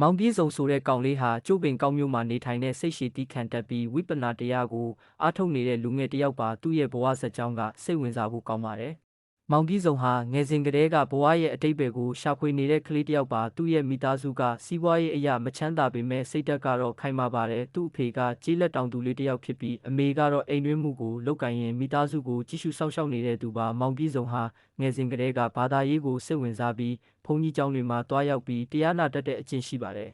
မောင်ပြေးစုံဆိုတဲ့ကောင်လေးဟာကျိုးပင်ကောင်းမျိုးမှာနေထိုင်တဲ့စိတ်ရှည်တီးခံတက်ပြီးဝိပဿနာတရားကိုအားထုတ်နေတဲ့လူငယ်တစ်ယောက်ပါသူ့ရဲ့ဘဝဇာတ်ကြောင်းကစိတ်ဝင်စားဖို့ကောင်းပါတယ်။မောင်ပြေးစုံဟာငယ်စဉ်ကတည်းကဘဝရဲ့အတိတ်ဘယ်ကိုရှာဖွေနေတဲ့ကလေးတစ်ယောက်ပါသူ့ရဲ့မိသားစုကစီးပွားရေးအရာမချမ်းသာပေမဲ့စိတ်ဓာတ်ကတော့ခိုင်မာပါတယ်သူ့အဖေကကြေးလက်တောင်သူလေးတစ်ယောက်ဖြစ်ပြီးအမေကတော့အိမ်တွင်းမှုကိုလုပ်ကိုင်ရင်မိသားစုကိုကြည့်ရှုစောင့်ရှောက်နေတဲ့သူပါမောင်ပြေးစုံဟာငယ်စဉ်ကတည်းကဘာသာရေးကိုစိတ်ဝင်စားပြီးဘုန်းကြီးကျောင်းတွေမှာတွားရောက်ပြီးတရားနာတတ်တဲ့အကျင့်ရှိပါတယ်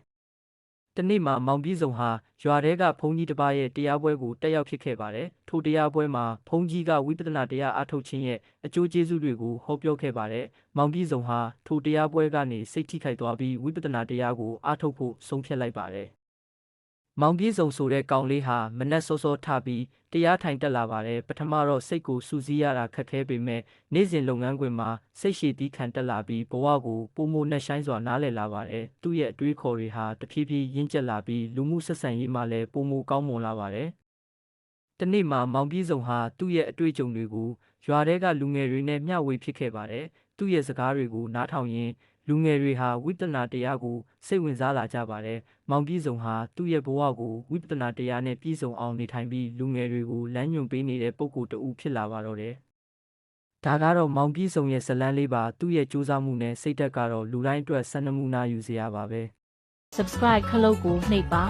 တနေ့မှာမောင်ပြေးစုံဟာရွာထဲကဘုန်းကြီးတစ်ပါးရဲ့တရားပွဲကိုတက်ရောက်ဖြစ်ခဲ့ပါတယ်။ထိုတရားပွဲမှာဘုန်းကြီးကဝိပဿနာတရားအားထုတ်ခြင်းရဲ့အကျိုးကျေးဇူးတွေကိုဟောပြောခဲ့ပါတယ်။မောင်ပြေးစုံဟာထိုတရားပွဲကနေစိတ်ထိခိုက်သွားပြီးဝိပဿနာတရားကိုအားထုတ်ဖို့ဆုံးဖြတ်လိုက်ပါတယ်။မောင်ပြေးစုံဆိုတဲ့ကောင်လေးဟာမနက်စောစောထပြီးတရားထိုင်တက်လာပါတယ်ပထမတော့စိတ်ကိုစူးစီးရတာခက်ခဲပေမဲ့နေ့စဉ်လုပ်ငန်းခွင်မှာစိတ်ရှည်တီးခံတက်လာပြီးဘဝကိုပုံမနဲ့ဆိုင်စွာနားလည်လာပါတယ်သူ့ရဲ့အတွေးခေါ်တွေဟာတဖြည်းဖြည်းရင့်ကျက်လာပြီးလူမှုဆက်ဆံရေးမှာလည်းပုံမကောင်းမွန်လာပါတယ်တနေ့မှာမောင်ပြေးစုံဟာသူ့ရဲ့အတွေ့အကြုံတွေကိုရွာထဲကလူငယ်တွေနဲ့မျှဝေဖြစ်ခဲ့ပါတယ်သူ့ရဲ့စကားတွေကိုနားထောင်ရင်းလူငယ်တွေဟာဝိပဿနာတရားကိုစိတ်ဝင်စားလာကြပါတယ်။မောင်ပြေးစုံဟာသူ့ရဲ့ဘဝကိုဝိပဿနာတရားနဲ့ပြည့်စုံအောင်နေထိုင်ပြီးလူငယ်တွေကိုလမ်းညွှန်ပေးနေတဲ့ပုဂ္ဂိုလ်တဦးဖြစ်လာပါတော့တယ်။ဒါကတော့မောင်ပြေးစုံရဲ့ဇာတ်လမ်းလေးပါသူ့ရဲ့ကြိုးစားမှုနဲ့စိတ်ဓာတ်ကတော့လူတိုင်းအတွက်စံနမူနာယူစရာပါပဲ။ subscribe ခလုတ်ကိုနှိပ်ပါ